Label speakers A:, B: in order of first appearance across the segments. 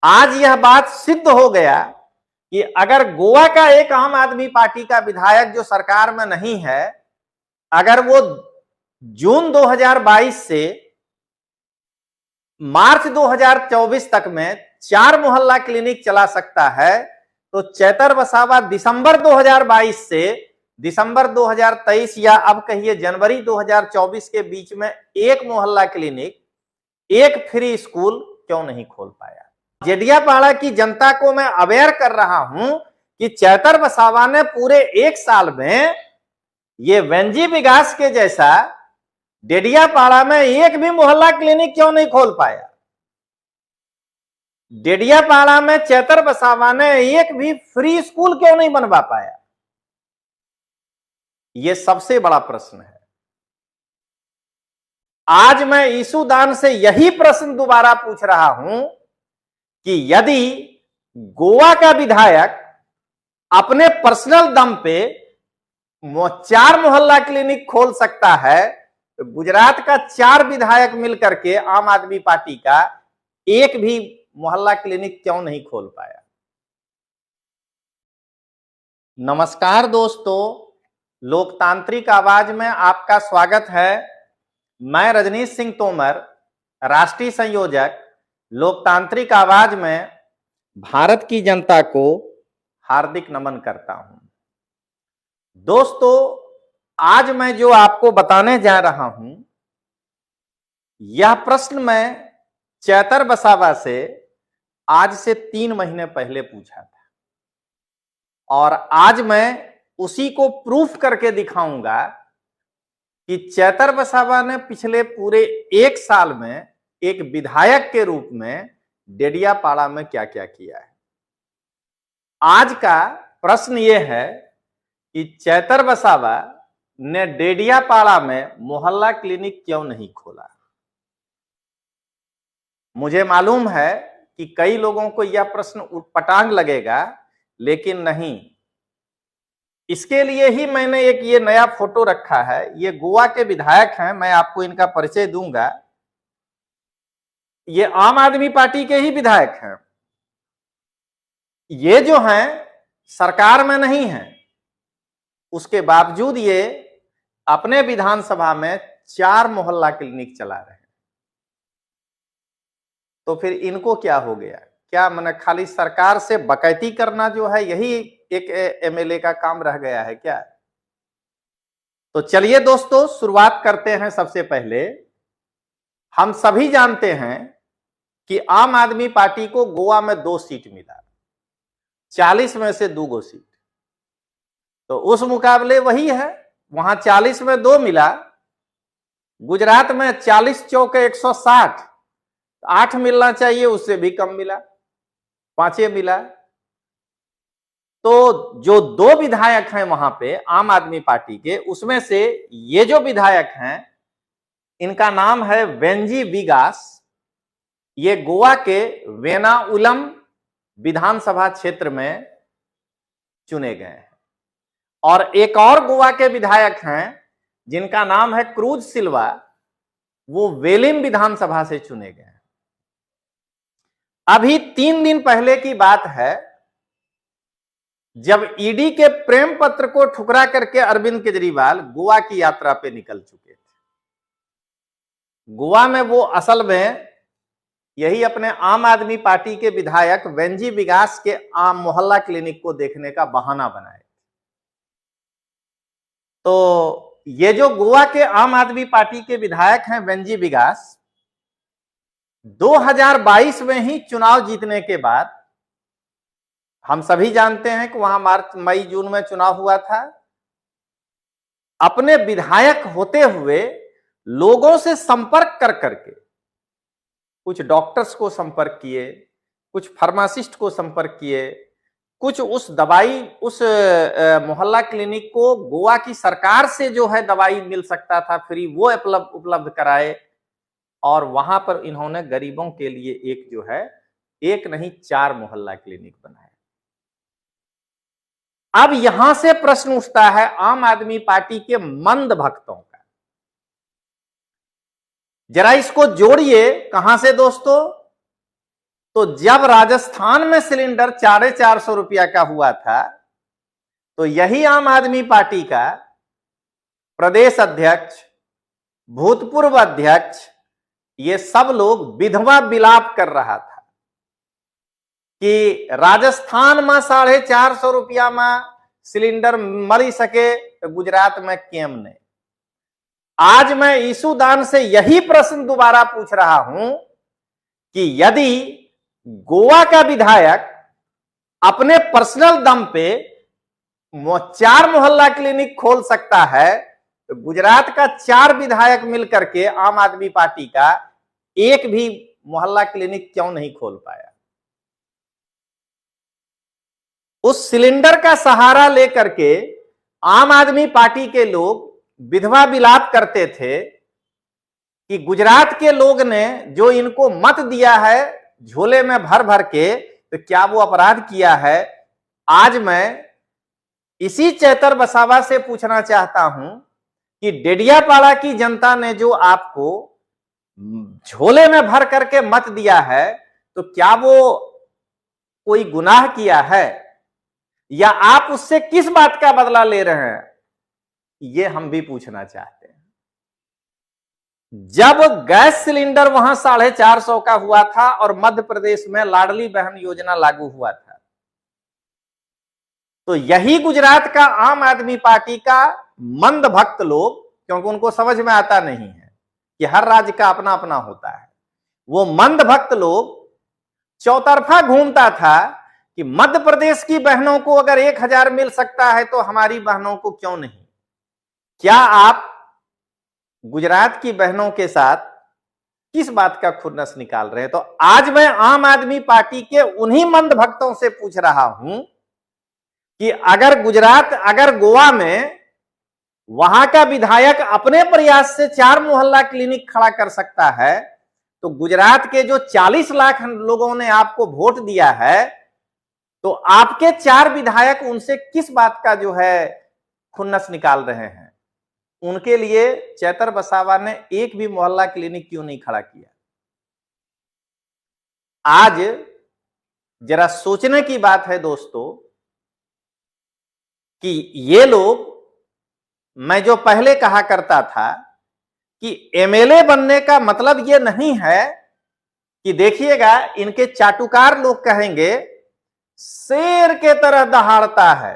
A: आज यह बात सिद्ध हो गया कि अगर गोवा का एक आम आदमी पार्टी का विधायक जो सरकार में नहीं है, अगर वो जून 2022 से मार्च 2024 तक में 4 मोहल्ला क्लिनिक चला सकता है, तो चैतर वसावा दिसंबर 2022 से दिसंबर 2023 या अब कहिए जनवरी 2024 के बीच में एक मोहल्ला क्लिनिक, एक फ्री स्कूल क्यों नहीं खोल पाया। जेडियापाड़ा की जनता को मैं अवेयर कर रहा हूं कि चैतर वसावा ने पूरे एक साल में ये वेंजी विकास के जैसा डेडियापाड़ा में एक भी मोहल्ला क्लिनिक क्यों नहीं खोल पाया। डेडियापाड़ा में चैतर वसावा ने एक भी फ्री स्कूल क्यों नहीं बनवा पाया। यह सबसे बड़ा प्रश्न है। आज मैं ईशुदान से यही प्रश्न दोबारा पूछ रहा हूं कि यदि गोवा का विधायक अपने पर्सनल दम पे 4 मोहल्ला क्लिनिक खोल सकता है, तो गुजरात का 4 विधायक मिलकर के आम आदमी पार्टी का एक भी मोहल्ला क्लिनिक क्यों नहीं खोल पाया। नमस्कार दोस्तों, लोकतांत्रिक आवाज में आपका स्वागत है। मैं रजनीश सिंह तोमर, राष्ट्रीय संयोजक लोकतांत्रिक आवाज में भारत की जनता को हार्दिक नमन करता हूं। दोस्तों, आज मैं जो आपको बताने जा रहा हूं, यह प्रश्न मैं चैतर वसावा से आज से 3 महीने पहले पूछा था और आज मैं उसी को प्रूफ करके दिखाऊंगा कि चैतर वसावा ने पिछले पूरे एक साल में एक विधायक के रूप में डेडियापाड़ा में क्या क्या किया है। आज का प्रश्न यह है कि चैतर वसावा ने डेडियापाड़ा में मोहल्ला क्लिनिक क्यों नहीं खोला। मुझे मालूम है कि कई लोगों को यह प्रश्न उटपटांग लगेगा, लेकिन नहीं। इसके लिए ही मैंने एक ये नया फोटो रखा है। ये गोवा के विधायक हैं, मैं आपको इनका परिचय दूंगा। ये आम आदमी पार्टी के ही विधायक हैं। ये जो हैं सरकार में नहीं हैं, उसके बावजूद ये अपने विधानसभा में 4 मोहल्ला क्लिनिक चला रहे हैं। तो फिर इनको क्या हो गया? क्या मैंने खाली सरकार से बकैती करना जो है यही एक एमएलए का काम रह गया है क्या? तो चलिए दोस्तों, शुरुआत करते हैं। सबसे पहले हम सभी जानते हैं कि आम आदमी पार्टी को गोवा में 2 सीट मिला, 40 में से 2 सीट। तो उस मुकाबले वही है, वहां 40 में 2 मिला। गुजरात में 40 चौके 160, 8 मिलना चाहिए, उससे भी कम मिला, 5 मिला। तो जो 2 विधायक हैं वहां पे आम आदमी पार्टी के, उसमें से ये जो विधायक हैं इनका नाम है वेंजी विगास। ये गोवा के वेनाउलम विधानसभा क्षेत्र में चुने गए हैं। और एक और गोवा के विधायक हैं जिनका नाम है क्रूज सिल्वा, वो वेलिम विधानसभा से चुने गए हैं। अभी 3 दिन पहले की बात है, जब ईडी के प्रेम पत्र को ठुकरा करके अरविंद केजरीवाल गोवा की यात्रा पे निकल चुके थे। गोवा में वो असल में यही अपने आम आदमी पार्टी के विधायक वेंजी विकास के आम मोहल्ला क्लिनिक को देखने का बहाना बनाए। तो ये जो गोवा के आम आदमी पार्टी के विधायक हैं वेंजी विकास, 2022 में ही चुनाव जीतने के बाद, हम सभी जानते हैं कि वहां मार्च मई जून में चुनाव हुआ था, अपने विधायक होते हुए लोगों से संपर्क कर करके कुछ डॉक्टर्स को संपर्क किए, कुछ फार्मासिस्ट को संपर्क किए, कुछ उस दवाई उस मोहल्ला क्लिनिक को गोवा की सरकार से जो है दवाई मिल सकता था फ्री, वो उपलब्ध कराए। और वहां पर इन्होंने गरीबों के लिए एक जो है एक नहीं 4 मोहल्ला क्लिनिक बनाए। अब यहां से प्रश्न उठता है आम आदमी पार्टी के मंद भक्तों का। जरा इसको जोड़िए। कहां से दोस्तों? तो जब राजस्थान में सिलेंडर 450 रुपया का हुआ था, तो यही आम आदमी पार्टी का प्रदेश अध्यक्ष, भूतपूर्व अध्यक्ष, ये सब लोग विधवा विलाप कर रहा था कि राजस्थान में 450 रुपया में सिलेंडर मળી सके तो गुजरात में केम नहीं। आज मैं ईसुदान से यही प्रश्न दोबारा पूछ रहा हूं कि यदि गोवा का विधायक अपने पर्सनल दम पे 4 मोहल्ला क्लिनिक खोल सकता है, तो गुजरात का 4 विधायक मिलकर के आम आदमी पार्टी का एक भी मोहल्ला क्लिनिक क्यों नहीं खोल पाया? उस सिलेंडर का सहारा लेकर के आम आदमी पार्टी के लोग विधवा विलाप करते थे कि गुजरात के लोग ने जो इनको मत दिया है झोले में भर भर के, तो क्या वो अपराध किया है? आज मैं इसी चैतर वसावा से पूछना चाहता हूं कि डेडियापाड़ा की जनता ने जो आपको झोले में भर करके मत दिया है, तो क्या वो कोई गुनाह किया है, या आप उससे किस बात का बदला ले रहे हैं? ये हम भी पूछना चाहते हैं। जब गैस सिलेंडर वहां 450 का हुआ था और मध्य प्रदेश में लाडली बहन योजना लागू हुआ था, तो यही गुजरात का आम आदमी पार्टी का मंद भक्त लोग, क्योंकि उनको समझ में आता नहीं है कि हर राज्य का अपना अपना होता है, वो मंद भक्त लोग चौतरफा घूमता था कि मध्य प्रदेश की बहनों को अगर 1000 मिल सकता है तो हमारी बहनों को क्यों नहीं? क्या आप गुजरात की बहनों के साथ किस बात का खुन्नस निकाल रहे हैं? तो आज मैं आम आदमी पार्टी के उन्हीं मंद भक्तों से पूछ रहा हूं कि अगर गोवा में वहां का विधायक अपने प्रयास से 4 मोहल्ला क्लिनिक खड़ा कर सकता है, तो गुजरात के जो 40 लाख लोगों ने आपको वोट दिया है, तो आपके 4 विधायक उनसे किस बात का जो है खुन्नस निकाल रहे हैं? उनके लिए चैतर वसावा ने एक भी मोहल्ला क्लिनिक क्यों नहीं खड़ा किया? आज जरा सोचने की बात है दोस्तों कि ये लोग, मैं जो पहले कहा करता था कि एमएलए बनने का मतलब ये नहीं है कि देखिएगा इनके चाटुकार लोग कहेंगे शेर के तरह दहाड़ता है।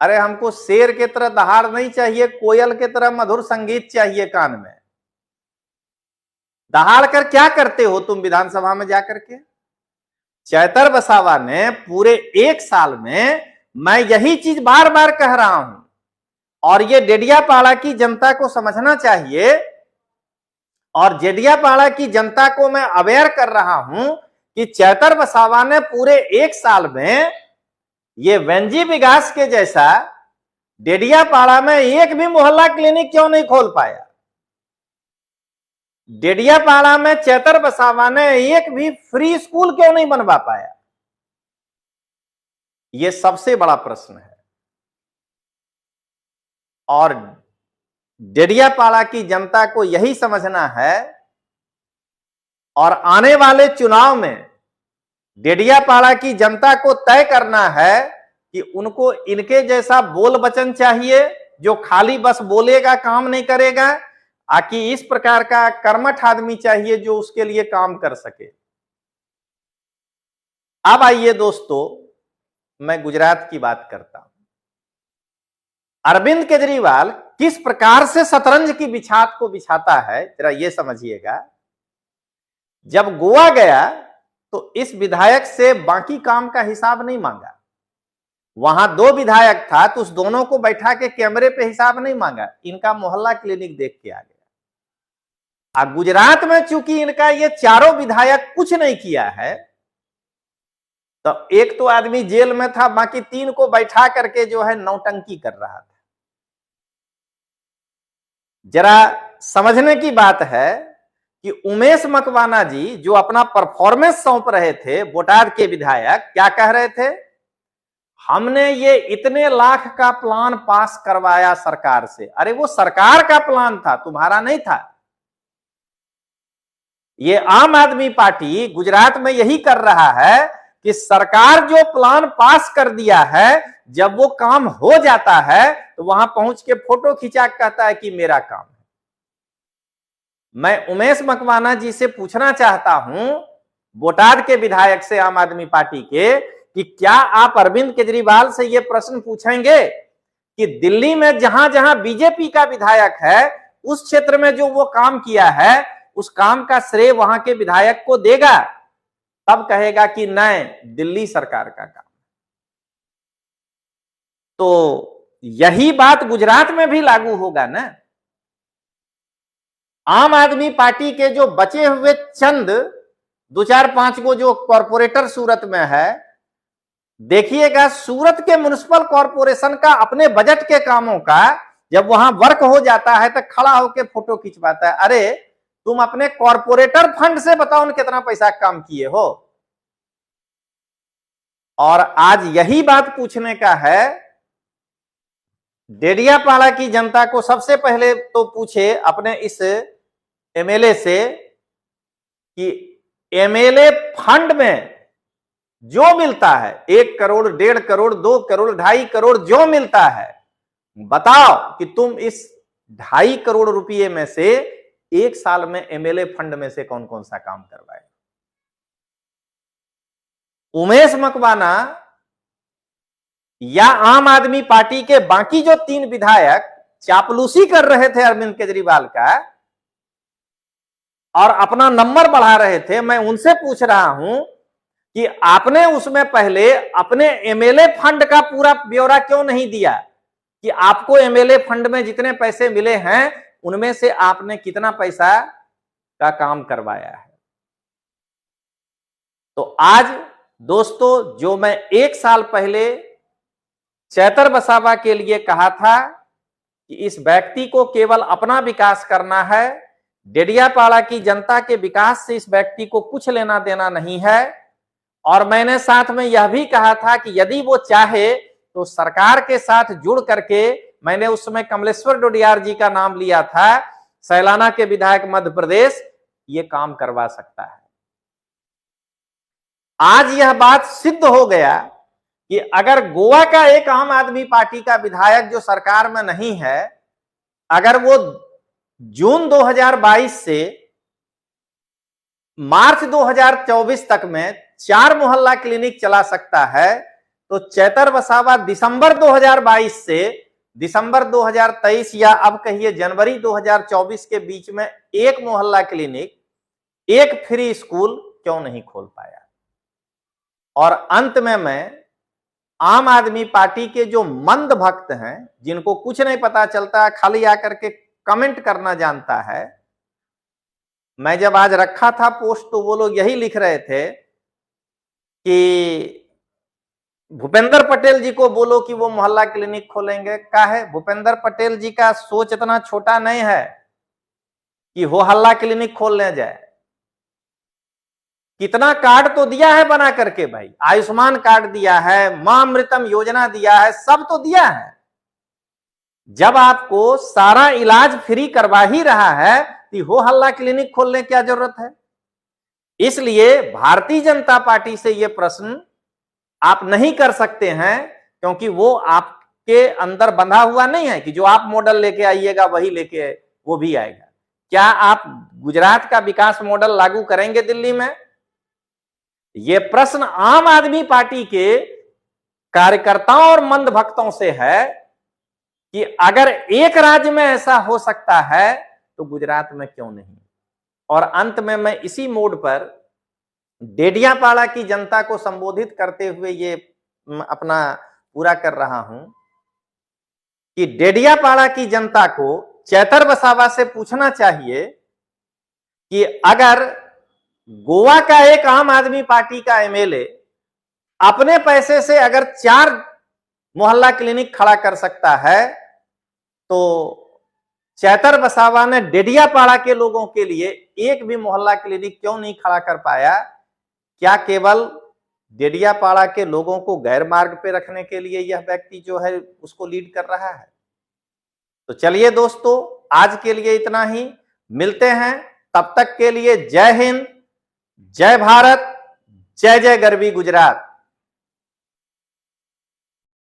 A: अरे हमको शेर के तरह दहाड़ नहीं चाहिए, कोयल के तरह मधुर संगीत चाहिए कान में। दहाड़ कर क्या करते हो तुम विधानसभा में जाकर के? चैतर वसावा ने पूरे 1 साल में, मैं यही चीज बार बार कह रहा हूं, और ये डेडियापाड़ा की जनता को समझना चाहिए, और डेडियापाड़ा की जनता को मैं अवेयर कर रहा हूं कि चैतर वसावा ने पूरे 1 साल में ये वेंजी विकास के जैसा डेडियापाड़ा में एक भी मोहल्ला क्लिनिक क्यों नहीं खोल पाया? डेडियापाड़ा में चैतर वसावा ने एक भी फ्री स्कूल क्यों नहीं बनवा पाया? यह सबसे बड़ा प्रश्न है। और डेडियापाड़ा की जनता को यही समझना है, और आने वाले चुनाव में डेडियापाड़ा की जनता को तय करना है कि उनको इनके जैसा बोल वचन चाहिए जो खाली बस बोलेगा, काम नहीं करेगा, आकि इस प्रकार का कर्मठ आदमी चाहिए जो उसके लिए काम कर सके। अब आइए दोस्तों, मैं गुजरात की बात करता हूं। अरविंद केजरीवाल किस प्रकार से शतरंज की बिछात को बिछाता है, जरा ये समझिएगा। जब गोवा गया तो इस विधायक से बाकी काम का हिसाब नहीं मांगा। वहां 2 विधायक था तो उस दोनों को बैठा के कैमरे पे हिसाब नहीं मांगा, इनका मोहल्ला क्लिनिक देख के आ गया। गुजरात में चूंकि इनका ये 4 विधायक कुछ नहीं किया है, तो एक तो आदमी जेल में था, बाकी 3 को बैठा करके जो है नौटंकी कर रहा था। जरा समझने की बात है कि उमेश मकवाना जी जो अपना परफॉर्मेंस सौंप रहे थे, बोटाद के विधायक, क्या कह रहे थे? हमने ये इतने लाख का प्लान पास करवाया सरकार से। अरे वो सरकार का प्लान था, तुम्हारा नहीं था। ये आम आदमी पार्टी गुजरात में यही कर रहा है कि सरकार जो प्लान पास कर दिया है, जब वो काम हो जाता है तो वहां पहुंच के फोटो खिंचा कहता है कि मेरा काम है। मैं उमेश मकवाना जी से पूछना चाहता हूं, बोटाद के विधायक से, आम आदमी पार्टी के, कि क्या आप अरविंद केजरीवाल से यह प्रश्न पूछेंगे कि दिल्ली में जहां जहां बीजेपी का विधायक है उस क्षेत्र में जो वो काम किया है उस काम का श्रेय वहां के विधायक को देगा? तब कहेगा कि नहीं, दिल्ली सरकार का काम। तो यही बात गुजरात में भी लागू होगा ना। आम आदमी पार्टी के जो बचे हुए चंद 2-4-5 को जो कॉरपोरेटर सूरत में है, देखिएगा सूरत के म्युनिसिपल कॉरपोरेशन का अपने बजट के कामों का जब वहां वर्क हो जाता है तो खड़ा होकर फोटो खिंचवाता है। अरे तुम अपने कॉरपोरेटर फंड से बताओ न कितना पैसा काम किए हो। और आज यही बात पूछने का है, डेडियापाड़ा की जनता को सबसे पहले तो पूछे अपने इस एमएलए से कि एमएलए फंड में जो मिलता है 1 करोड़, 1.5 करोड़, 2 करोड़, 2.5 करोड़ जो मिलता है, बताओ कि तुम इस 2.5 करोड़ रुपये में से एक साल में एमएलए फंड में से कौन कौन सा काम करवाए। उमेश मकवाना या आम आदमी पार्टी के बाकी जो 3 विधायक चापलूसी कर रहे थे अरविंद केजरीवाल का और अपना नंबर बढ़ा रहे थे, मैं उनसे पूछ रहा हूं कि आपने उसमें पहले अपने एमएलए फंड का पूरा ब्यौरा क्यों नहीं दिया कि आपको एमएलए फंड में जितने पैसे मिले हैं उनमें से आपने कितना पैसा का काम करवाया है। तो आज दोस्तों, जो मैं 1 साल पहले चैतर वसावा के लिए कहा था कि इस व्यक्ति को केवल अपना विकास करना है, डेडियापाड़ा की जनता के विकास से इस व्यक्ति को कुछ लेना देना नहीं है, और मैंने साथ में यह भी कहा था कि यदि वो चाहे तो सरकार के साथ जुड़ करके, मैंने उस समय कमलेश्वर डोडियार जी का नाम लिया था, सैलाना के विधायक मध्य प्रदेश, ये काम करवा सकता है। आज यह बात सिद्ध हो गया कि अगर गोवा का एक आम आदमी पार्टी का विधायक जो सरकार में नहीं है, अगर वो जून 2022 से मार्च 2024 तक में 4 मोहल्ला क्लिनिक चला सकता है, तो चैतर वसावा दिसंबर 2022 से दिसंबर 2023 या अब कहिए जनवरी 2024 के बीच में 1 मोहल्ला क्लिनिक, 1 फ्री स्कूल क्यों नहीं खोल पाया। और अंत में मैं आम आदमी पार्टी के जो मंद भक्त हैं, जिनको कुछ नहीं पता चलता, खाली आकर के कमेंट करना जानता है, मैं जब आज रखा था पोस्ट तो वो लोग यही लिख रहे थे कि भूपेंद्र पटेल जी को बोलो कि वो मोहल्ला क्लिनिक खोलेंगे। क्या है, भूपेंद्र पटेल जी का सोच इतना छोटा नहीं है कि वो हल्ला क्लिनिक खोलने जाए। कितना कार्ड तो दिया है बना करके भाई, आयुष्मान कार्ड दिया है, मां अमृतम योजना दिया है, सब तो दिया है। जब आपको सारा इलाज फ्री करवा ही रहा है तो हो हल्ला क्लिनिक खोलने की क्या जरूरत है। इसलिए भारतीय जनता पार्टी से यह प्रश्न आप नहीं कर सकते हैं, क्योंकि वो आपके अंदर बंधा हुआ नहीं है कि जो आप मॉडल लेके आइएगा वही लेके वो भी आएगा। क्या आप गुजरात का विकास मॉडल लागू करेंगे दिल्ली में? यह प्रश्न आम आदमी पार्टी के कार्यकर्ताओं और मंद भक्तों से है कि अगर एक राज्य में ऐसा हो सकता है तो गुजरात में क्यों नहीं। और अंत में मैं इसी मोड पर डेडियापाड़ा की जनता को संबोधित करते हुए ये अपना पूरा कर रहा हूं कि डेडियापाड़ा की जनता को चैतर वसावा से पूछना चाहिए कि अगर गोवा का एक आम आदमी पार्टी का एमएलए अपने पैसे से अगर 4 मोहल्ला क्लिनिक खड़ा कर सकता है, तो चैतर वसावा ने डेडियापाड़ा के लोगों के लिए एक भी मोहल्ला क्लिनिक क्यों नहीं खड़ा कर पाया? क्या केवल डेडियापाड़ा के लोगों को गैर मार्ग पे रखने के लिए यह व्यक्ति जो है उसको लीड कर रहा है? तो चलिए दोस्तों, आज के लिए इतना ही। मिलते हैं तब तक के लिए जय हिंद, जय भारत, जय जय गरवी गुजरात।